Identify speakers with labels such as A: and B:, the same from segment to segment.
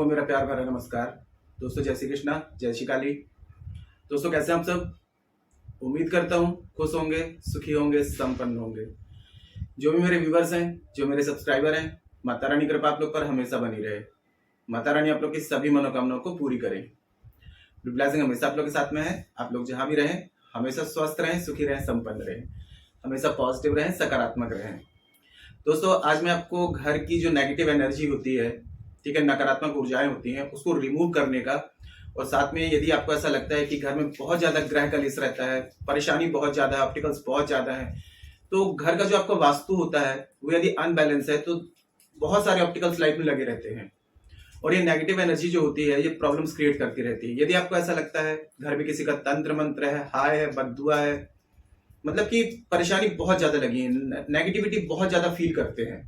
A: मेरा प्यार भरा नमस्कार। दोस्तों जय श्री कृष्णा, जय श्री काली। दोस्तों कैसे हैं आप सब? उम्मीद करता हूँ खुश होंगे, सुखी होंगे, संपन्न होंगे। जो भी मेरे व्यूवर्स हैं, जो मेरे सब्सक्राइबर हैं, माता रानी कृपा आप लोग पर हमेशा बनी रहे। माता रानी आप लोग की सभी मनोकामनाओं को पूरी करें। ब्लेसिंग हमेशा आप लोग के साथ में है। आप लोग जहाँ भी रहें हमेशा स्वस्थ रहें, सुखी रहें, संपन्न रहें, हमेशा पॉजिटिव रहें, सकारात्मक रहें। दोस्तों आज मैं आपको घर की जो नेगेटिव एनर्जी होती है, ठीक है, नकारात्मक ऊर्जाएं होती हैं, उसको रिमूव करने का, और साथ में यदि आपको ऐसा लगता है कि घर में बहुत ज्यादा ग्रह कलेश रहता है, परेशानी बहुत ज्यादा है, ऑप्टिकल्स बहुत ज्यादा है, तो घर का जो आपका वास्तु होता है वो यदि अनबैलेंस है तो बहुत सारे ऑप्टिकल्स लाइफ में लगे रहते हैं और ये नेगेटिव एनर्जी जो होती है ये प्रॉब्लम्स क्रिएट करती रहती है। यदि आपको ऐसा लगता है घर में किसी का तंत्र मंत्र है, हाय है, बद्दुआ है, मतलब कि परेशानी बहुत ज्यादा लगी है, नेगेटिविटी बहुत ज्यादा फील करते हैं,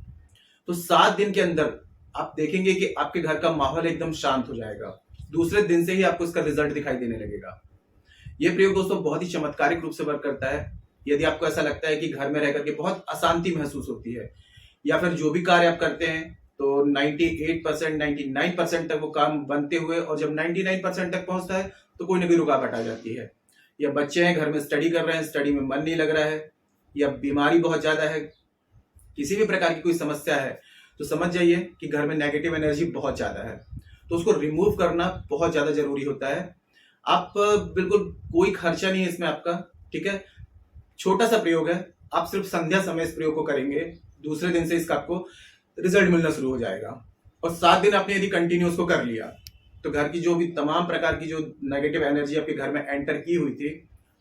A: तो 7 दिन के अंदर आप देखेंगे कि आपके घर का माहौल एकदम शांत हो जाएगा। दूसरे दिन से ही आपको इसका रिजल्ट दिखाई देने लगेगा। ये प्रयोग दोस्तों बहुत ही चमत्कारिक रूप से वर्क करता है। यदि आपको ऐसा लगता है कि घर में रह करके बहुत अशांति महसूस होती है या फिर जो भी कार्य आप करते हैं तो 98%, 99% तक वो काम बनते हुए, और जब 99% तक पहुंचता है तो कोई ना कोई रुकावट आ जाती है, या बच्चे हैं घर में स्टडी कर रहे हैं, स्टडी में मन नहीं लग रहा है, या बीमारी बहुत ज्यादा है, किसी भी प्रकार की कोई समस्या है, तो समझ जाइए कि घर में नेगेटिव एनर्जी बहुत ज्यादा है। तो उसको रिमूव करना बहुत ज्यादा जरूरी होता है। आप बिल्कुल कोई खर्चा नहीं है इसमें आपका, ठीक है, छोटा सा प्रयोग है। आप सिर्फ संध्या समय इस प्रयोग को करेंगे, दूसरे दिन से इसका आपको रिजल्ट मिलना शुरू हो जाएगा। और 7 दिन आपने यदि कंटिन्यू उसको कर लिया तो घर की जो भी तमाम प्रकार की जो नेगेटिव एनर्जी आपके घर में एंटर की हुई थी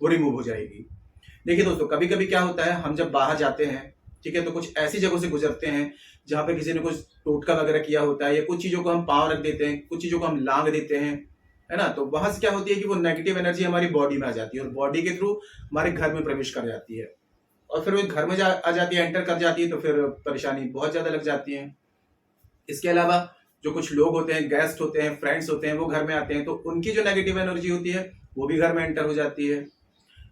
A: वो रिमूव हो जाएगी। देखिए दोस्तों, कभी कभी क्या होता है, हम जब बाहर जाते हैं, ठीक है, तो कुछ ऐसी जगहों से गुजरते हैं जहां पे किसी ने कुछ टोटका वगैरह किया होता है, या कुछ चीजों को हम पांव रख देते हैं, कुछ चीजों को हम लांग देते हैं, है ना। तो वहां से क्या होती है कि वो नेगेटिव एनर्जी हमारी बॉडी में आ जाती है और बॉडी के थ्रू हमारे घर में प्रवेश कर जाती है, और फिर वो घर में आ जाती है, एंटर कर जाती है, तो फिर परेशानी बहुत ज्यादा लग जाती है। इसके अलावा जो कुछ लोग होते हैं, गेस्ट होते हैं, फ्रेंड्स होते हैं, वो घर में आते हैं तो उनकी जो नेगेटिव एनर्जी होती है वो भी घर में एंटर हो जाती है।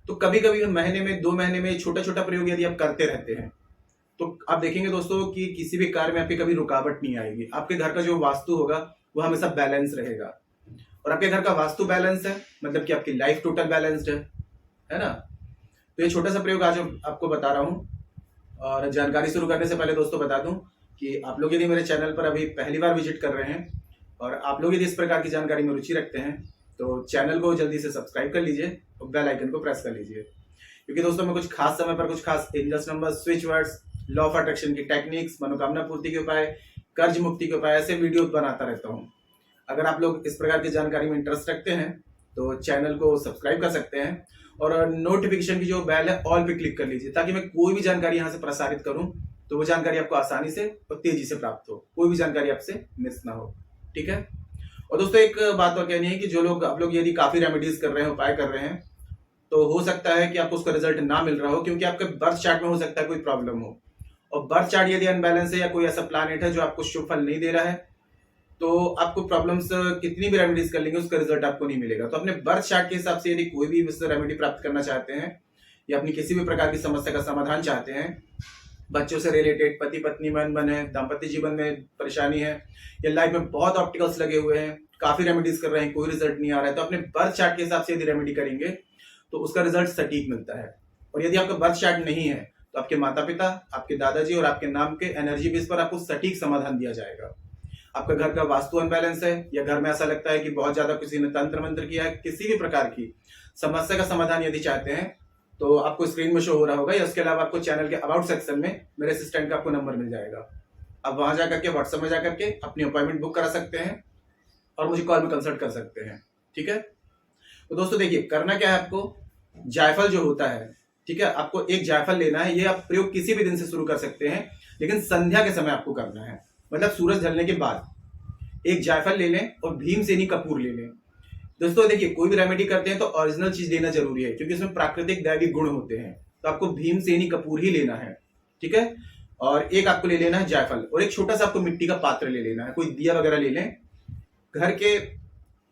A: तो कभी कभी महीने में, 2 महीने में छोटा छोटा प्रयोग यदि आप करते रहते हैं तो आप देखेंगे दोस्तों कि किसी भी कार्य में आपकी कभी रुकावट नहीं आएगी। आपके घर का जो वास्तु होगा वो हमेशा बैलेंस रहेगा, और आपके घर का वास्तु बैलेंस है मतलब कि आपकी लाइफ टोटल बैलेंस्ड है ना। तो ये छोटा सा प्रयोग आज आपको बता रहा हूँ। और जानकारी शुरू करने से पहले दोस्तों बता दूं कि आप लोग यदि मेरे चैनल पर अभी पहली बार विजिट कर रहे हैं और आप लोग यदि इस प्रकार की जानकारी में रुचि रखते हैं तो चैनल को जल्दी से सब्सक्राइब कर लीजिए और बेल आइकन को प्रेस कर लीजिए, क्योंकि दोस्तों मैं कुछ खास समय पर कुछ खास angels number, switch words, law of attraction की टेक्निक्स, मनोकामना पूर्ति के उपाय, कर्ज मुक्ति के उपाय, ऐसे वीडियो बनाता रहता हूँ। अगर आप लोग इस प्रकार की जानकारी में इंटरेस्ट रखते हैं तो चैनल को सब्सक्राइब कर सकते हैं और नोटिफिकेशन की जो बेल है ऑल पे क्लिक कर लीजिए, ताकि मैं कोई भी जानकारी यहाँ से प्रसारित करूँ तो वो जानकारी आपको आसानी से और तेजी से प्राप्त हो, कोई भी जानकारी आपसे मिस ना हो, ठीक है। और दोस्तों एक बात और कहनी है कि जो लोग आप लोग यदि काफी रेमेडीज कर रहे हैं, उपाय कर रहे हैं, तो हो सकता है कि आपको उसका रिजल्ट ना मिल रहा हो, क्योंकि आपके बर्थ चार्ट में हो सकता है कोई प्रॉब्लम हो, और बर्थ चार्ट यदि अनबैलेंस है या कोई ऐसा प्लैनेट है जो आपको शुभ फल नहीं दे रहा है तो आपको प्रॉब्लम्स कितनी भी रेमेडीज कर लेंगे उसका रिजल्ट आपको नहीं मिलेगा। तो अपने बर्थ चार्ट के हिसाब से यदि कोई भी रेमेडी प्राप्त करना चाहते हैं या अपनी किसी भी प्रकार की समस्या का समाधान चाहते हैं, बच्चों से रिलेटेड, पति पत्नी में अनबन है, दाम्पत्य जीवन में परेशानी है, या लाइफ में बहुत ऑप्टिकल्स लगे हुए हैं, काफी रेमेडीज कर रहे हैं, कोई रिजल्ट नहीं आ रहा है, तो अपने बर्थ चार्ट के हिसाब से यदि रेमेडी करेंगे तो उसका रिजल्ट सटीक मिलता है। और यदि आपका बर्थ चार्ट नहीं है तो आपके माता पिता, आपके दादाजी और आपके नाम के एनर्जी बेस पर आपको सटीक समाधान दिया जाएगा। आपका घर का वास्तु अनबैलेंस है या घर में ऐसा लगता है कि बहुत ज्यादा किसी ने तंत्र मंत्र किया है, किसी भी प्रकार की समस्या का समाधान यदि चाहते हैं तो आपको स्क्रीन में शो हो रहा होगा, या उसके अलावा आपको चैनल के अबाउट सेक्शन में मेरे असिस्टेंट का आपको नंबर मिल जाएगा। आप वहां जाकर के व्हाट्सएप में जाकर के अपनी अपॉइंटमेंट बुक करा सकते हैं और मुझे कॉल में कंसल्ट कर सकते हैं, ठीक है। तो दोस्तों देखिए, करना क्या है आपको, जायफल जो होता है, ठीक है, आपको एक जायफल लेना है। ये आप प्रयोग किसी भी दिन से शुरू कर सकते हैं, लेकिन संध्या के समय आपको करना है, मतलब सूरज ढलने के बाद एक जायफल ले लें और भीमसेनी कपूर ले लें। दोस्तों देखिए, कोई भी रेमेडी करते हैं तो ओरिजिनल चीज लेना जरूरी है, क्योंकि इसमें प्राकृतिक दैविक गुण होते हैं, तो आपको भीमसेनी कपूर ही लेना है, ठीक है। और एक आपको ले लेना है जायफल, और एक छोटा सा आपको मिट्टी का पात्र ले लेना है, कोई दिया वगैरह ले लें। घर के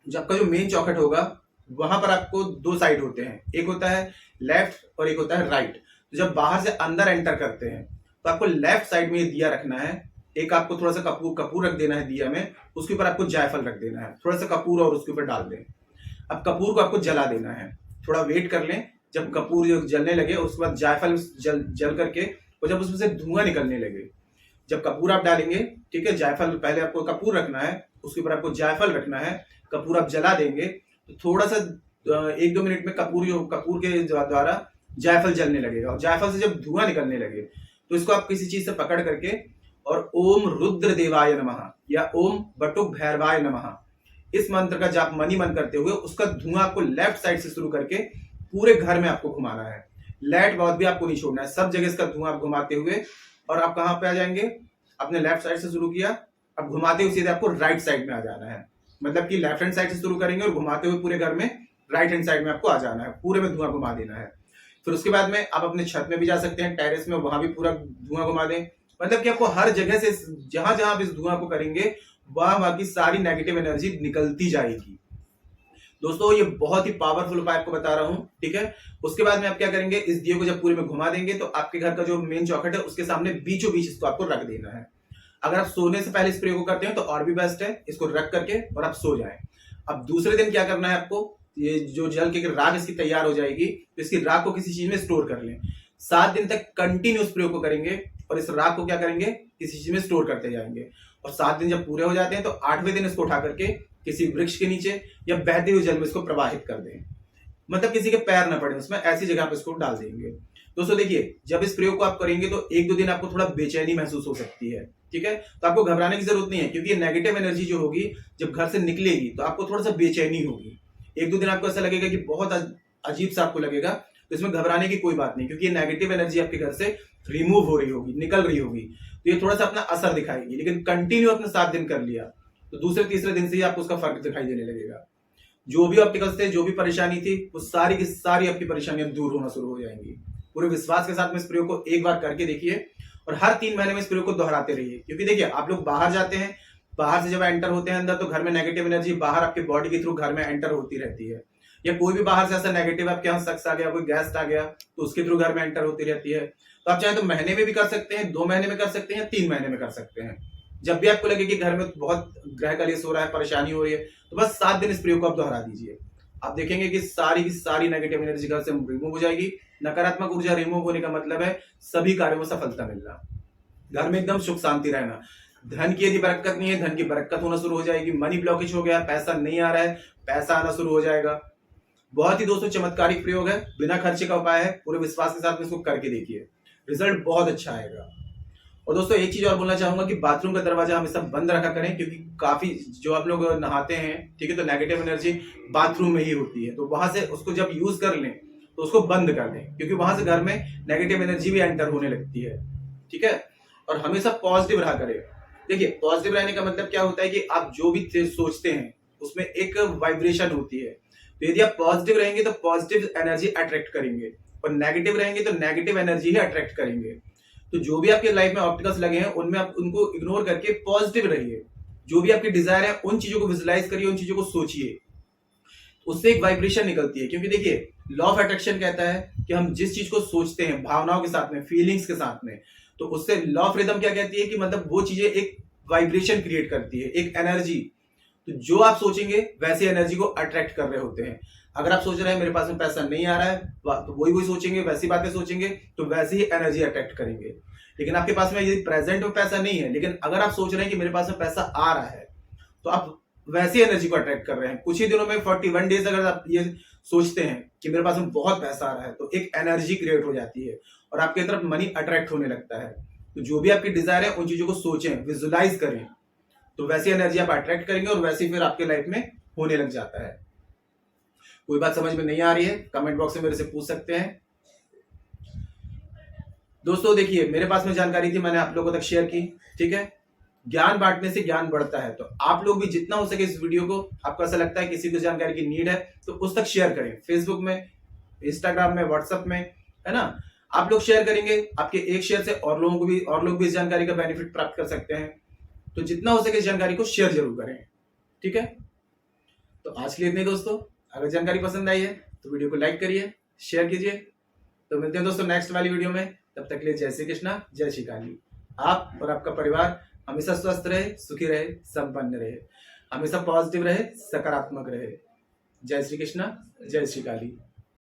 A: जो आपका जो मेन चौखट होगा वहां पर आपको 2 साइड होते हैं, एक होता है लेफ्ट और एक होता है राइट। तो जब बाहर से अंदर एंटर करते हैं तो आपको लेफ्ट साइड में ये दिया रखना है, एक आपको थोड़ा सा कपूर रख देना है दिया में, उसके ऊपर आपको जायफल रख देना है, थोड़ा सा कपूर और उसके ऊपर डाल दें। अब कपूर को आपको जला देना है, थोड़ा वेट कर लें, जब कपूर जो जलने लगे उसके बाद जायफल जल करके और जब उसमें से धुआं निकलने लगे, जब कपूर आप डालेंगे, ठीक है, जायफल पहले आपको कपूर रखना है, उसके ऊपर आपको जायफल रखना है, कपूर आप जला देंगे तो थोड़ा सा 1-2 मिनट में कपूर के द्वारा जायफल जलने लगेगा और जायफल से जब धुआं निकलने लगे तो इसको आप किसी चीज से पकड़ करके और ओम रुद्र देवाय नमः या ओम बटुक भैरवाय नमः इस मंत्र का जाप मनी मन करते हुए उसका धुआं आपको लेफ्ट साइड से शुरू करके पूरे घर में आपको घुमाना है। लाइट बहुत भी आपको नहीं छोड़ना है, सब जगह इसका धुआं आप घुमाते हुए, और आप कहां पे आ जाएंगे, आपने लेफ्ट साइड से शुरू किया, अब घुमाते हुए सीधे आपको राइट साइड में आ जाना है। मतलब कि लेफ्ट हैंड साइड से शुरू करेंगे और घुमाते हुए पूरे घर में राइट हैंड साइड में आपको आ जाना है, पूरे में धुआं घुमा देना है। फिर उसके बाद में आप अपने छत में भी जा सकते हैं, टेरेस में, वहां भी पूरा धुआं घुमा दें। मतलब कि आपको हर जगह से जहां जहां आप इस धुआं को करेंगे वहां की सारी नेगेटिव एनर्जी निकलती जाएगी। दोस्तों ये बहुत ही पावरफुल उपाय आपको बता रहा हूं, ठीक है। उसके बाद में आप क्या करेंगे, इस दिए को जब पूरे में घुमा देंगे तो आपके घर का जो मेन चौखट है उसके सामने बीचों बीच इसको आपको रख देना है। अगर आप सोने से पहले इस प्रयोग को करते हैं तो और भी बेस्ट है, इसको रख करके और आप सो जाएं। अब दूसरे दिन क्या करना है आपको, ये जो जल की राख इसकी तैयार हो जाएगी तो इसकी राख को किसी चीज में स्टोर कर लें। 7 दिन तक कंटिन्यूस प्रयोग को करेंगे और इस राख को क्या करेंगे, किसी चीज में स्टोर करते जाएंगे। और 7 दिन जब पूरे हो जाते हैं तो 8वें दिन इसको उठा करके किसी वृक्ष के नीचे या बहते हुए जल में इसको प्रवाहित कर दें। मतलब किसी के पैर ना पड़े उसमें, ऐसी जगह पे इसको डाल देंगे। दोस्तों देखिए, जब इस प्रयोग को आप करेंगे तो 1-2 दिन आपको थोड़ा बेचैनी महसूस हो सकती है, ठीक है। तो आपको घबराने की जरूरत नहीं है, क्योंकि ये नेगेटिव एनर्जी जो होगी जब घर से निकलेगी तो आपको थोड़ा सा बेचैनी होगी। 1-2 दिन आपको ऐसा लगेगा कि बहुत अजीब सा आपको लगेगा, तो इसमें घबराने की कोई बात नहीं, क्योंकि ये नेगेटिव एनर्जी आपके घर से रिमूव हो रही होगी, निकल रही होगी। तो ये थोड़ा सा अपना असर दिखाएगी, लेकिन कंटिन्यू आपने 7 दिन कर लिया तो दूसरे-तीसरे दिन से ही आपको उसका फर्क दिखाई देने लगेगा। जो भी ऑब्स्टिकल्स थे, जो भी परेशानी थी, वो सारी की सारी आपकी परेशानियां दूर होना शुरू हो जाएंगी। पूरे विश्वास के साथ में इस प्रयोग को एक बार करके देखिए और हर 3 महीने में इस प्रयोग को दोहराते रहिए। क्योंकि देखिए, आप लोग बाहर जाते हैं, बाहर से जब एंटर होते हैं अंदर तो घर में नेगेटिव एनर्जी बाहर आपके बॉडी के थ्रू घर में एंटर होती रहती है, या कोई भी बाहर से ऐसा नेगेटिव आपके यहाँ शख्स आ गया, कोई गेस्ट आ गया तो उसके थ्रू घर में एंटर होती रहती है। तो आप चाहे तो महीने में भी कर सकते हैं, 2 महीने में कर सकते हैं या 3 महीने में कर सकते हैं। जब भी आपको लगे कि घर में बहुत ग्रह कलेश हो रहा है, परेशानी हो रही है, तो बस 7 दिन इस प्रयोग को आप दोहरा दीजिए। आप देखेंगे कि सारी की सारी नेगेटिव एनर्जी घर से रिमूव हो जाएगी। नकारात्मक ऊर्जा रिमूव होने का मतलब है सभी कार्यों में सफलता मिलना, घर में एकदम सुख शांति रहना। धन की यदि बरकत नहीं है, धन की बरकत होना शुरू हो जाएगी। मनी ब्लॉकेज हो गया, पैसा नहीं आ रहा है, पैसा आना शुरू हो जाएगा। बहुत ही दोस्तों चमत्कारिक प्रयोग है, बिना खर्चे का उपाय है। पूरे विश्वास के साथ में इसको करके देखिए, रिजल्ट बहुत अच्छा आएगा। और दोस्तों एक चीज और बोलना चाहूंगा कि बाथरूम का दरवाजा हमेशा बंद रखा करें, क्योंकि काफी जो आप लोग नहाते हैं, ठीक है, तो नेगेटिव एनर्जी बाथरूम में ही होती है। तो वहां से उसको जब यूज कर लें तो उसको बंद कर दें, क्योंकि वहां से घर में नेगेटिव एनर्जी भी एंटर होने लगती है, ठीक है। और हमेशा पॉजिटिव रहा करें। देखिए, पॉजिटिव रहने का मतलब क्या होता है कि आप जो भी सोचते हैं उसमें एक वाइब्रेशन होती है। तो यदि आप पॉजिटिव रहेंगे तो पॉजिटिव एनर्जी अट्रैक्ट करेंगे, और नेगेटिव रहेंगे तो नेगेटिव एनर्जी ही अट्रैक्ट करेंगे। तो जो भी आपके लाइफ में ऑब्स्टिकल्स लगे हैं उनमें आप उनको इग्नोर करके पॉजिटिव रहिए। जो भी आपकी डिजायर है उन चीजों को विजुलाइज करिए, उन चीजों को सोचिए, उससे एक वाइब्रेशन निकलती है। क्योंकि देखिए, लॉ ऑफ अट्रैक्शन कहता है कि हम जिस चीज को सोचते हैं भावनाओं के साथ में, फीलिंग्स के साथ में, तो उससे लॉ ऑफ रिदम क्या कहती है कि मतलब वो चीजें एक वाइब्रेशन क्रिएट करती है, एक एनर्जी। तो जो आप सोचेंगे वैसी एनर्जी को अट्रैक्ट कर रहे होते हैं। अगर आप सोच रहे हैं मेरे पास में पैसा नहीं आ रहा है, तो वही सोचेंगे, वैसी बातें सोचेंगे, तो वैसी ही एनर्जी अट्रैक्ट करेंगे। लेकिन आपके पास में यदि प्रेजेंट में पैसा नहीं है, लेकिन अगर आप सोच रहे हैं कि मेरे पास में पैसा आ रहा है, तो आप वैसी एनर्जी को अट्रैक्ट कर रहे हैं। कुछ ही दिनों में 41 डेज अगर आप ये सोचते हैं कि मेरे पास में बहुत पैसा आ रहा है, तो एक एनर्जी क्रिएट हो जाती है और आपकी तरफ मनी अट्रैक्ट होने लगता है। तो जो भी आपकी डिजायर है उन चीजों को सोचें, विजुलाइज करें, तो वैसी एनर्जी आप अट्रैक्ट करेंगे और वैसी फिर आपके लाइफ में होने लग जाता है। कोई बात समझ में नहीं आ रही है, कमेंट बॉक्स में मेरे से पूछ सकते हैं। दोस्तों देखिए, मेरे पास में जानकारी थी, मैंने आप लोगों तक शेयर की, ठीक है। ज्ञान बांटने से ज्ञान बढ़ता है, तो आप लोग भी जितना हो सके इस वीडियो को, आपको ऐसा लगता है किसी को जानकारी की नीड है तो उस तक शेयर करें। फेसबुक में, इंस्टाग्राम में, व्हाट्सएप में, है ना। आप लोग शेयर करेंगे, आपके एक शेयर से और लोग भी इस जानकारी का बेनिफिट प्राप्त कर सकते हैं। तो जितना हो सके इस जानकारी को शेयर जरूर करें, ठीक है। तो आज के लिए इतने दोस्तों, अगर जानकारी पसंद आई है तो वीडियो को लाइक करिए, शेयर कीजिए। तो मिलते हैं दोस्तों नेक्स्ट वाली वीडियो में, तब तक के लिए जय श्री कृष्णा, जय श्री काली। आप और आपका परिवार हमेशा स्वस्थ रहे, सुखी रहे, संपन्न रहे, हमेशा पॉजिटिव रहे, सकारात्मक रहे। जय श्री कृष्णा, जय श्री काली।